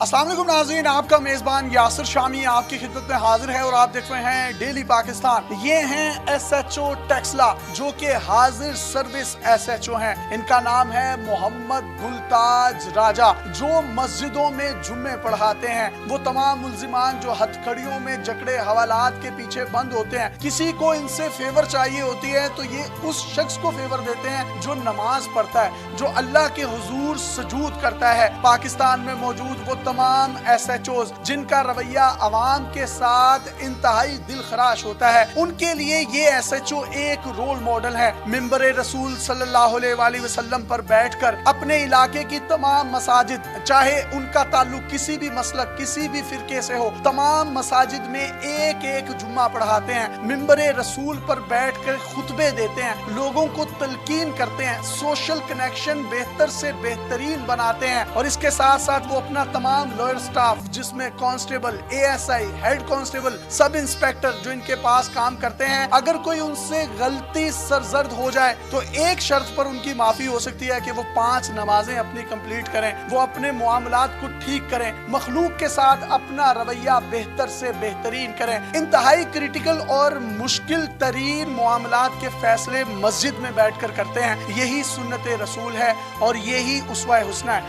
अस्सलाम वालेकुम नाज़रीन, आपका मेज़बान यासिर शामी आपकी खिदमत में हाजिर है और आप देख रहे हैं डेली पाकिस्तान। ये हैं SHO टेक्सला जो कि हाजिर सर्विस SHO हैं। इनका नाम है मोहम्मद गुलताज राजा, जो मस्जिदों में जुम्मे पढ़ाते हैं। वो तमाम मुल्जिमान जो हथकड़ियों में जकड़े हवालात के पीछे बंद होते हैं, किसी को इनसे फेवर चाहिए होती है तो ये उस शख्स को फेवर देते हैं जो नमाज पढ़ता है, जो अल्लाह के हुजूर सजूद करता है। पाकिस्तान में मौजूद वो तमाम SHOs जिनका रवैया अवाम के साथ इंतहाई दिल खराश होता है, उनके लिए ये SHO एक रोल मॉडल है। मिंबरे रसूल सल्लल्लाहु अलैहि वसल्लम पर बैठकर अपने इलाके की तमाम मसाजिद, चाहे उनका ताल्लुक किसी भी मसलक किसी भी फिरके से हो, तमाम मसाजिद में एक एक जुम्मा पढ़ाते हैं। मिंबरे रसूल पर बैठकर खुतबे देते हैं, लोगों को तलकीन करते हैं, सोशल कनेक्शन बेहतर से बेहतरीन बनाते हैं। और इसके साथ साथ वो अपना तमाम लॉयर स्टाफ, जिसमें constable, ASI, head constable, sub inspector जो इनके पास काम करते हैं, अगर कोई उनसे गलती सरजर्द हो जाए तो एक शर्त पर उनकी माफी हो सकती है कि वो 5 नमाजें अपनी कंप्लीट करें, वो अपने मुआमलात को ठीक करें, मखलूक के साथ अपना रवैया बेहतर से बेहतरीन करें। इंतहाई क्रिटिकल और मुश्किल तरीन मुआमलात के फैसले मस्जिद में बैठकर करते हैं। यही सुन्नत रसूल है और यही उसवा हुस्ना है।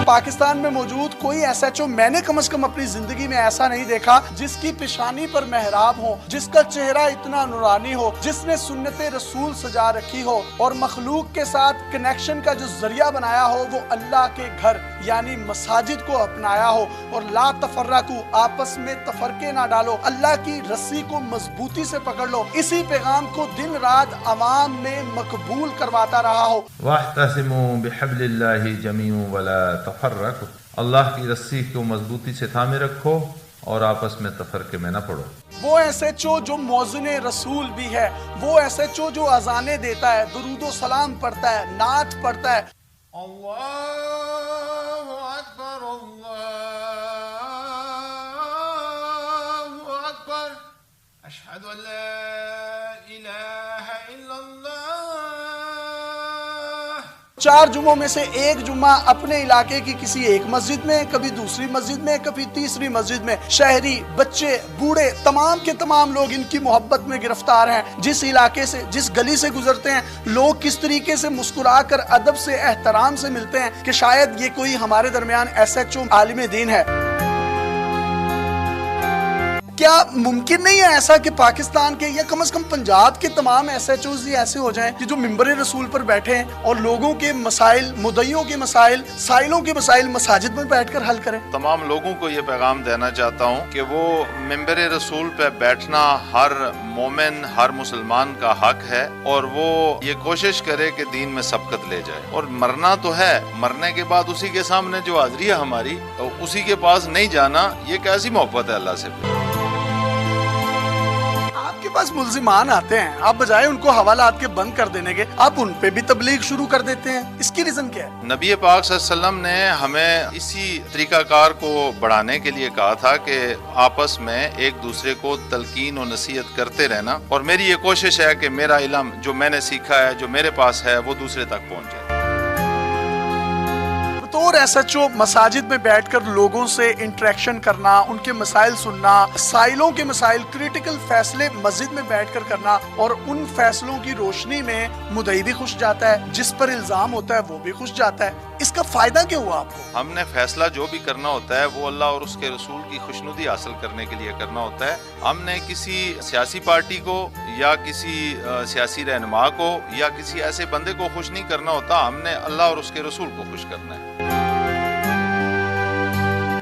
पाकिस्तान में मौजूद कोई SHO मैंने कम से कम अपनी जिंदगी में ऐसा नहीं देखा जिसकी पेशानी पर मेहराब हो, जिसका चेहरा इतना नूरानी हो, जिसने सुन्नत रसूल सजा रखी हो और मखलूक के साथ कनेक्शन का जो जरिया बनाया हो वो अल्लाह के घर यानी मसाजिद को अपनाया हो। और ला तफर्रकू, आपस में तफरके ना डालो, अल्लाह की रस्सी को मजबूती से पकड़ लो, इसी पैगाम को दिन रात अवाम में मकबूल करवाता रहा हो। वाहतसिमू बिहब्लिल्लाहि जमीअन वला तफर्रकू, अल्लाह की रस्सी को मजबूती से थामे रखो और आपस में तफरके में न पड़ो। वो SHO जो मौज़िन रसूल भी है, वो SHO जो अजाने देता है, दुरूदो सलाम पढ़ता है, नात पढ़ता है। अल्लाहु अकबर, अल्लाहु अकबर, अशहदु अल्ला इलाहा इल्लल्लाह। 4 जुम्मों में से एक जुम्मा अपने इलाके की किसी एक मस्जिद में, कभी दूसरी मस्जिद में, कभी तीसरी मस्जिद में। शहरी, बच्चे, बूढ़े, तमाम के तमाम लोग इनकी मोहब्बत में गिरफ्तार हैं। जिस इलाके से, जिस गली से गुजरते हैं, लोग किस तरीके से मुस्कुरा कर अदब से एहतराम से मिलते हैं कि शायद ये कोई हमारे दरमियान SHO आलिम दीन है। क्या मुमकिन नहीं है ऐसा कि पाकिस्तान के या कम से कम पंजाब के तमाम SHOs ही ऐसे हो जाएं कि जो मिंबर रसूल पर बैठे हैं और लोगों के मसाइल, मुद्दइयों के मसाइल, साइलों के मसाइल मसाजिद में बैठकर हल करें? तमाम लोगों को ये पैगाम देना चाहता हूँ कि वो मिंबर रसूल पे बैठना हर मोमिन, हर मुसलमान का हक है और वो ये कोशिश करे कि दीन में सबकत ले जाए। और मरना तो है, मरने के बाद उसी के सामने जो हाज़री है हमारी, तो उसी के पास नहीं जाना, ये कैसी मोहब्बत है अल्लाह से। आपके पास मुल्जिमान आते हैं, आप बजाय उनको हवालात के बंद कर देने के, आप उन पे भी तबलीग शुरू कर देते हैं, इसकी रीजन क्या है? नबी पाक सल्लल्लाहु अलैहि वसल्लम ने हमें इसी तरीकाकार को बढ़ाने के लिए कहा था कि आपस में एक दूसरे को तलकीन और नसीहत करते रहना। और मेरी ये कोशिश है कि मेरा इल्म जो मैंने सीखा है, जो मेरे पास है, वो दूसरे तक पहुँच जाए। और SHO मसाजिद में बैठकर लोगों से इंटरेक्शन करना, उनके मसाइल सुनना, साइलों के मसाइल, क्रिटिकल फैसले मस्जिद में बैठकर करना और उन फैसलों की रोशनी में मुद्दई भी खुश जाता है, जिस पर इल्जाम होता है वो भी खुश जाता है। इसका फायदा क्या हुआ आपको? हमने फैसला जो भी करना होता है वो अल्लाह और उसके रसूल की खुशनुदी हासिल करने के लिए करना होता है। हमने किसी सियासी पार्टी को या किसी सियासी रहनुमा को या किसी ऐसे बंदे को खुश नहीं करना होता, हमने अल्लाह और उसके रसूल को खुश करना है।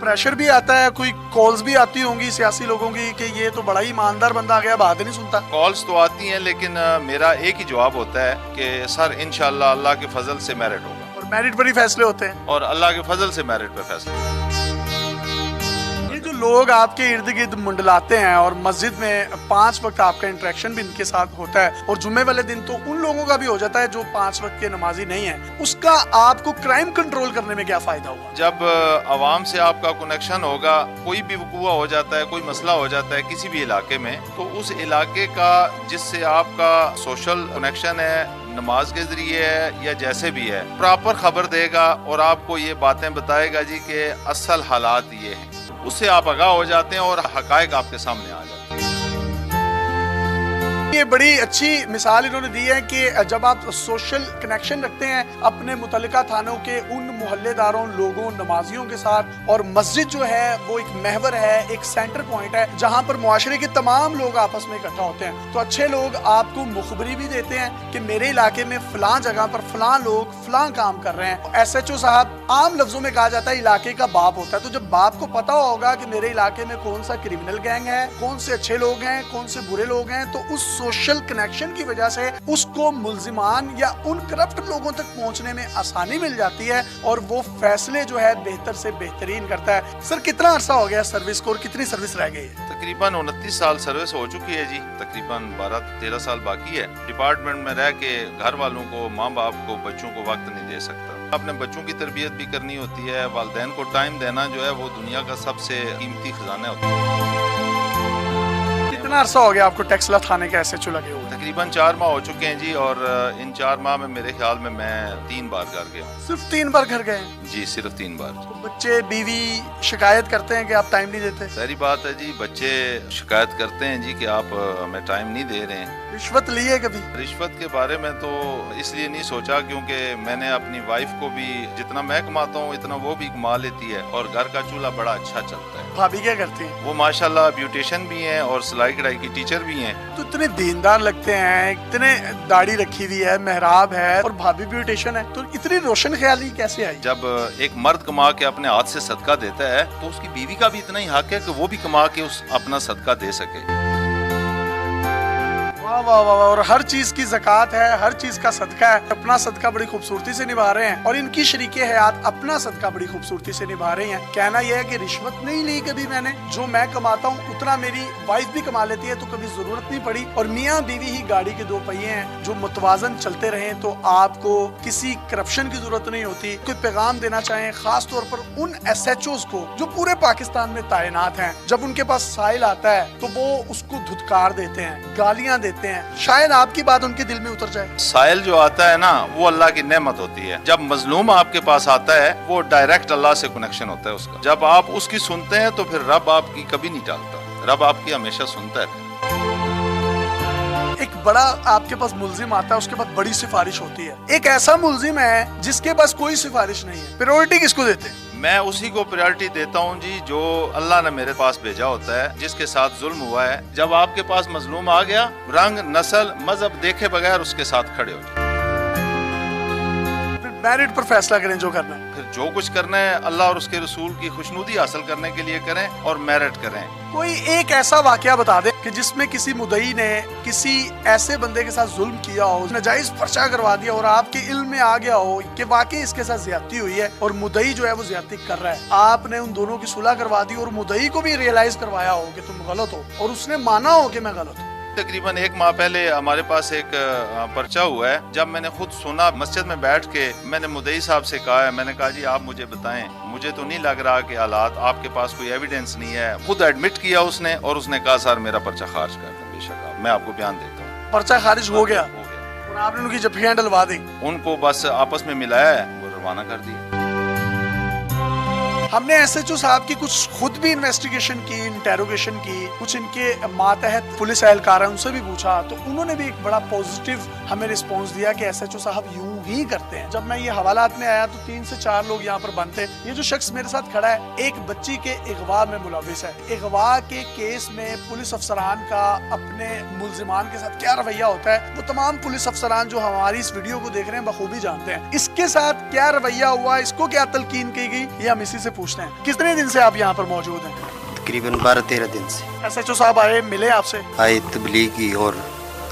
प्रेशर भी आता है, कोई कॉल्स भी आती होंगी सियासी लोगों की कि ये तो बड़ा ही ईमानदार बंदा आ गया, बात नहीं सुनता। कॉल्स तो आती हैं, लेकिन मेरा एक ही जवाब होता है कि सर इंशाअल्लाह अल्लाह के फजल से मेरिट होगा। और मेरिट पर ही फैसले होते हैं और अल्लाह के फजल से मेरिट पे फैसले। ये जो लोग आपके इर्द गिर्द मुंडलाते हैं और मस्जिद में 5 वक्त आपका इंटरेक्शन भी इनके साथ होता है और जुम्मे वाले दिन तो उन लोगों का भी हो जाता है जो 5 वक्त के नमाजी नहीं है, उसका आपको क्राइम कंट्रोल करने में क्या फायदा हुआ? जब आवाम से आपका कनेक्शन होगा, कोई भी वक़ूआ हो जाता है, कोई मसला हो जाता है किसी भी इलाके में, तो उस इलाके का जिससे आपका सोशल कनेक्शन है, نماز کے ذریعے ہے یا جیسے بھی ہے پراپر خبر دے گا اور آپ کو یہ باتیں بتائے گا جی کہ اصل حالات یہ ہیں، اس سے آپ آگاہ ہو جاتے ہیں اور حقائق آپ کے سامنے آ جاتے ہیں۔ یہ بڑی اچھی مثال انہوں نے دی ہے کہ جب آپ سوشل کنیکشن رکھتے ہیں اپنے متعلقہ تھانوں کے ان محلے داروں، لوگوں، نمازیوں کے ساتھ، اور مسجد جو ہے وہ ایک محور ہے، ایک سینٹر پوائنٹ ہے جہاں پر معاشرے کے تمام لوگ آپس میں اکٹھا ہوتے ہیں، تو اچھے لوگ آپ کو مخبری بھی دیتے ہیں کہ میرے علاقے میں فلاں جگہ پر فلاں لوگ فلاں کام کر رہے ہیں۔ ایس ایچ او صاحب عام لفظوں میں کہا جاتا ہے علاقے کا باپ ہوتا ہے، تو جب باپ کو پتا ہوگا کہ میرے علاقے میں کون سا کرمنل گینگ ہے، کون سے اچھے لوگ ہیں، کون سے برے لوگ ہیں، تو اس سوشل کنیکشن کی وجہ سے اس کو ملزمان یا ان کرپٹ لوگوں تک پہنچنے میں آسانی مل جاتی ہے اور وہ فیصلے جو ہے بہتر سے بہترین کرتا ہے۔ سر کتنا عرصہ ہو گیا سروس کو اور کتنی سروس رہ گئی ہے؟ تقریباً 29 سال سروس ہو چکی ہے جی، تقریباً 12-13 سال باقی ہے۔ ڈپارٹمنٹ میں رہ کے گھر والوں کو، ماں باپ کو، بچوں کو وقت نہیں دے سکتا۔ اپنے بچوں کی تربیت بھی کرنی ہوتی ہے، والدین کو ٹائم دینا جو ہے وہ دنیا کا سب سے قیمتی خزانہ ہوتا ہے۔ کتنا عرصہ ہو گیا آپ کو ٹیکسلا تھانے کے ایس ایچ او لگے ہوئے؟ تقریباً 4 ماہ ہو چکے ہیں جی، اور ان 4 ماہ میں میرے خیال میں 3 بار گھر گیا ہوں۔ صرف 3 بار گھر گئے ہیں؟ جی صرف 3 بار۔ بچے بیوی شکایت کرتے ہیں کہ آپ ٹائم نہیں دیتے؟ ظاہری بات ہے جی، بچے شکایت کرتے ہیں جی کہ آپ ہمیں ٹائم نہیں دے رہے ہیں۔ رشوت لی ہے کبھی؟ رشوت کے بارے میں تو اس لیے نہیں سوچا کیونکہ میں نے اپنی وائف کو بھی جتنا میں کماتا ہوں اتنا وہ بھی کما لیتی ہے، اور گھر کا چولہا بڑا اچھا چلتا ہے۔ بھابھی کیا کرتی ہیں؟ وہ ماشاءاللہ بیوٹیشن بھی ہیں اور سلائی کڑھائی کی ٹیچر بھی ہیں۔ تو اتنے دیندار لگتے ہیں، اتنے داڑھی رکھی ہوئی ہے، محراب ہے، اور بھابھی بیوٹیشن ہے، تو اتنی روشن خیالی کیسے آئی؟ جب ایک مرد کما کے اپنے ہاتھ سے صدقہ دیتا ہے تو اس کی بیوی کا بھی اتنا ہی حق ہے کہ وہ بھی کما کے اپنا صدقہ دے سکے۔ واہ واہ واہ، اور ہر چیز کی زکوٰۃ ہے، ہر چیز کا صدقہ ہے، اپنا صدقہ بڑی خوبصورتی سے نبھا رہے ہیں، اور ان کی شریک حیات اپنا صدقہ بڑی خوبصورتی سے نبھا رہی ہیں۔ کہنا یہ ہے کہ رشوت نہیں لی کبھی میں نے، جو میں کماتا ہوں اتنا میری وائف بھی کما لیتی ہے، تو کبھی ضرورت نہیں پڑی، اور میاں بیوی ہی گاڑی کے 2 پہیے ہیں جو متوازن چلتے رہیں، تو آپ کو کسی کرپشن کی ضرورت نہیں ہوتی۔ کوئی پیغام دینا چاہیں خاص طور پر ان ایس ایچ اوز کو جو پورے پاکستان میں تعینات ہیں، جب ان کے پاس سائل آتا ہے تو وہ اس کو دھتکار دیتے ہیں، گالیاں دیتے ہیں، شاید آپ کی بات ان کے دل میں اتر جائے۔ سائل جو آتا ہے نا وہ اللہ کی نعمت ہوتی ہے، جب مظلوم آپ کے پاس آتا ہے وہ ڈائریکٹ اللہ سے کنیکشن ہوتا ہے اس کا، جب آپ اس کی سنتے ہیں تو پھر رب آپ کی کبھی نہیں ٹالتا، رب آپ کی ہمیشہ سنتا ہے۔ ایک بڑا آپ کے پاس ملزم آتا ہے، اس کے بعد بڑی سفارش ہوتی ہے، ایک ایسا ملزم ہے جس کے پاس کوئی سفارش نہیں ہے، پریورٹی کس کو دیتے ہیں؟ میں اسی کو پریورٹی دیتا ہوں جی جو اللہ نے میرے پاس بھیجا ہوتا ہے، جس کے ساتھ ظلم ہوا ہے۔ جب آپ کے پاس مظلوم آ گیا، رنگ، نسل، مذہب دیکھے بغیر اس کے ساتھ کھڑے ہو جائیں۔ پھر میرٹ پر فیصلہ کریں جو کرنا ہے، پھر جو کچھ کرنا ہے اللہ اور اس کے رسول کی خوشنودی حاصل کرنے کے لیے کریں اور میرٹ کریں۔ کوئی ایک ایسا واقعہ بتا دیں کہ جس میں کسی مدعی نے کسی ایسے بندے کے ساتھ ظلم کیا ہو، ناجائز پرچہ کروا دیا اور آپ کے علم میں آ گیا ہو کہ واقعی اس کے ساتھ زیادتی ہوئی ہے اور مدعی جو ہے وہ زیادتی کر رہا ہے، آپ نے ان دونوں کی صلح کروا دی اور مدعی کو بھی ریئلائز کروایا ہو کہ تم غلط ہو اور اس نے مانا ہو کہ میں غلط ہوں۔ تقریباً 1 ماہ پہلے ہمارے پاس ایک پرچہ ہوا ہے، جب میں نے خود سنا مسجد میں بیٹھ کے، میں نے مدعی صاحب سے کہا ہے، میں نے کہا جی آپ مجھے بتائیں، مجھے تو نہیں لگ رہا کہ حالات، آپ کے پاس کوئی ایویڈنس نہیں ہے۔ خود ایڈمٹ کیا اس نے، اور اس نے کہا سر میرا پرچہ خارج کر دیں، بے شک میں آپ کو بیان دیتا ہوں۔ پرچہ خارج ہو گیا اور آپ نے ان کی جھپیاں ڈلوا دی؟ ان کو بس آپس میں ملایا ہے، وہ روانہ کر دیا۔ ہم نے ایس ایچ او صاحب کی کچھ خود بھی انویسٹیگیشن کی، انٹیروگیشن کی، کچھ ان کے ماتحت پولیس اہلکار ہیں ان سے بھی پوچھا، تو انہوں نے بھی ایک بڑا پوزیٹیو ہمیں رسپانس دیا کہ ایس ایچ او صاحب یوں ہی کرتے ہیں۔ جب میں یہ حوالات میں آیا تو 3 سے 4 لوگ یہاں پر بند تھے۔ یہ جو شخص میرے ساتھ کھڑا ہے ایک بچی کے اغوا میں ملوث ہے۔ اغوا کے کیس میں پولیس افسران کا اپنے ملزمان کے ساتھ کیا رویہ ہوتا ہے وہ تمام پولیس افسران جو ہماری اس ویڈیو کو دیکھ رہے ہیں بخوبی جانتے ہیں۔ اس کے ساتھ کیا رویہ ہوا، اس کو کیا تلقین کی گئی، یہ ہم اسی سے پوچھتے ہیں۔ کتنے دن سے آپ یہاں پر موجود ہیں؟ تقریباً 12-13 دن سے ایس ایچ او صاحب آئے، ملے آپ سے، آئے، تبلیغ کی اور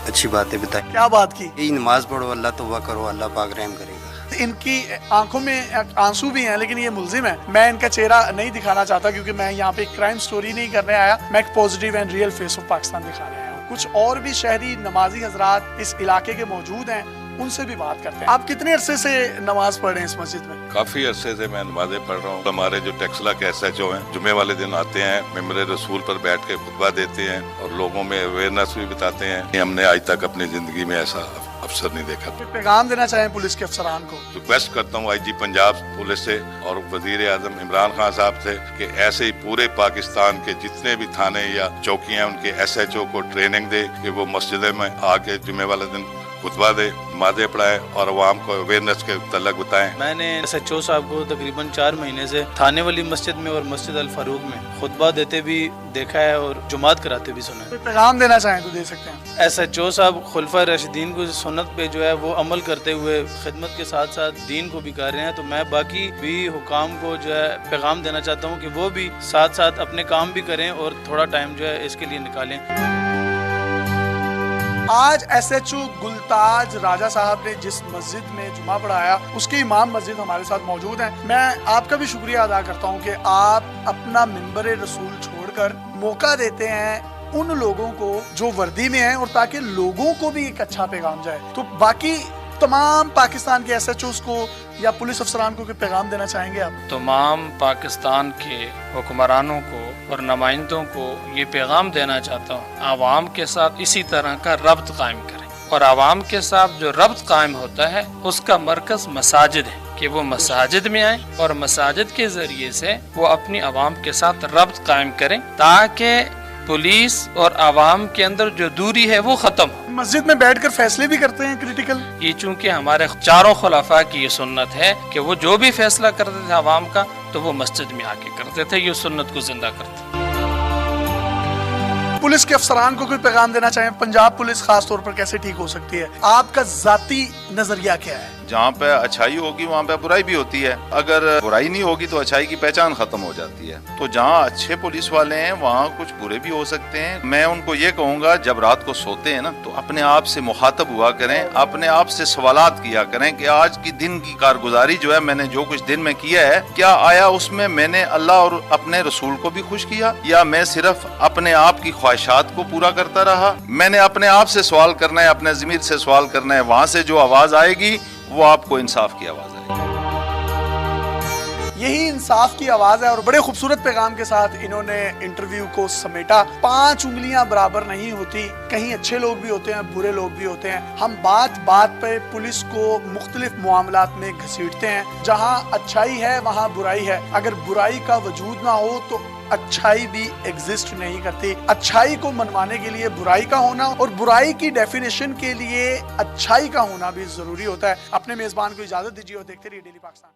اچھی باتیں بتائیں۔ کیا بات کی؟ یہی نماز پڑھو، اللہ توبہ کرو، اللہ پاک رحم کرے گا۔ ان کی آنکھوں میں آنسو بھی ہیں لیکن یہ ملزم ہے۔ میں ان کا چہرہ نہیں دکھانا چاہتا کیونکہ میں یہاں پہ ایک کرائم سٹوری نہیں کرنے آیا، میں ایک positive and real face of Pakistan دکھانے آیا ہوں۔ کچھ اور بھی شہری نمازی حضرات اس علاقے کے موجود ہیں، ان سے بھی بات کرتے ہیں۔ آپ کتنے عرصے سے نماز پڑھ رہے ہیں اس مسجد میں؟ کافی عرصے سے میں نمازیں پڑھ رہا ہوں۔ ہمارے جو ٹیکسلا کے ایس ایچ او ہیں جمعے والے دن آتے ہیں، ممبر رسول پر بیٹھ کے خطبہ دیتے ہیں اور لوگوں میں اویئرنیس بھی بتاتے ہیں۔ ہم نے آج تک اپنی زندگی میں ایسا अफसर नहीं देखा। पैगाम देना चाहें पुलिस के अफसरान को? रिक्वेस्ट करता हूँ IG पंजाब पुलिस से और वजीर आजम इमरान खान साहब से कि ऐसे ही पूरे पाकिस्तान के जितने भी थाने या चौकियाँ उनके SHO को ट्रेनिंग दे कि वो मस्जिद में आके जुम्मे वाले दिन खुतबा दे, नमाज़ें पढ़ाएं और अवाम को अवेयरनेस के तलक बताएं। मैंने SHO साहब को तकरीबन 4 महीने से थाने वाली मस्जिद में और मस्जिद अल फारूक में खुतबा देते भी देखा है और जुमात कराते भी सुना है। कोई पैगाम देना चाहें तो दे सकते हैं। SHO साहब खुलफा राशिदीन को सुन्नत पे जो है वो अमल करते हुए खिदमत के साथ साथ दीन को भी कर रहे हैं, तो मैं बाकी भी हुकाम को जो है पैगाम देना चाहता हूँ कि वो भी साथ साथ अपने काम भी करें और थोड़ा टाइम जो है इसके लिए निकालें। आज SHO गुलताज राजा साहब ने जिस मस्जिद में जुमा पढ़ाया उसके इमाम मस्जिद हमारे साथ मौजूद हैं। मैं आपका भी शुक्रिया अदा करता हूं कि आप अपना मिंबर रसूल छोड़कर मौका देते हैं उन लोगों को जो वर्दी में हैं और ताकि लोगों को भी एक अच्छा पैगाम जाए। तो बाकी तमाम पाकिस्तान के SHOs को या पुलिस अफसरान को पैगाम देना चाहेंगे आप? तमाम पाकिस्तान के हुक्मरानों को और नुमाइंदों को ये पैगाम देना चाहता हूँ, आवाम के साथ इसी तरह का रब्त कायम करें और आवाम के साथ जो रब्त कायम होता है उसका मरकज मसाजिद है कि वो मसाजिद में आए और मसाजिद के जरिए से वो अपनी आवाम के साथ रब्त कायम करें ताकि पुलिस और आवाम के अंदर जो दूरी है वो खत्म हो। मस्जिद में बैठकर फैसले भी करते हैं क्रिटिकल? ये चूंकि हमारे चारों खुलाफा की ये सुन्नत है कि वो जो भी फैसला करते थे आवाम का तो वो मस्जिद में आके करते थे, ये सुन्नत को जिंदा करते। पुलिस के अफसरान को कोई पैगाम देना चाहें? पंजाब पुलिस खास तौर पर कैसे ठीक हो सकती है? आपका जाती नजरिया क्या है? जहाँ पे अच्छाई होगी वहाँ पे बुराई भी होती है, अगर बुराई नहीं होगी तो अच्छाई की पहचान खत्म हो जाती है। तो जहाँ अच्छे पुलिस वाले हैं वहाँ कुछ बुरे भी हो सकते हैं। मैं उनको ये कहूँगा जब रात को सोते हैं ना तो अपने आप से मुखातब हुआ करें, अपने आप से सवालात किया करें कि आज की दिन की कारगुजारी जो है मैंने जो कुछ दिन में किया है क्या आया उसमें मैंने अल्लाह और अपने रसूल को भी खुश किया या मैं सिर्फ अपने आप की ख्वाहिशात को पूरा करता रहा। मैंने अपने आप से सवाल करना है, अपने ज़मीर से सवाल करना है, वहाँ से जो आवाज़ आएगी वो आपको इंसाफ की आवाज़ आएगी। यही इंसाफ की आवाज है और बड़े खूबसूरत पैगाम के साथ इन्होंने इंटरव्यू को समेटा। 5 उंगलियां बराबर नहीं होती, कहीं अच्छे लोग भी होते हैं, बुरे लोग भी होते हैं। हम बात बात पे पुलिस को मुख्तलिफ मामलात में घसीटते हैं। जहां अच्छाई है वहां बुराई है, अगर बुराई का वजूद ना हो तो अच्छाई भी एग्जिस्ट नहीं करती। अच्छाई को मनवाने के लिए बुराई का होना और बुराई की डेफिनेशन के लिए अच्छाई का होना भी जरूरी होता है। अपने मेजबान को इजाजत दीजिए और देखते रहिए डेली पाकिस्तान।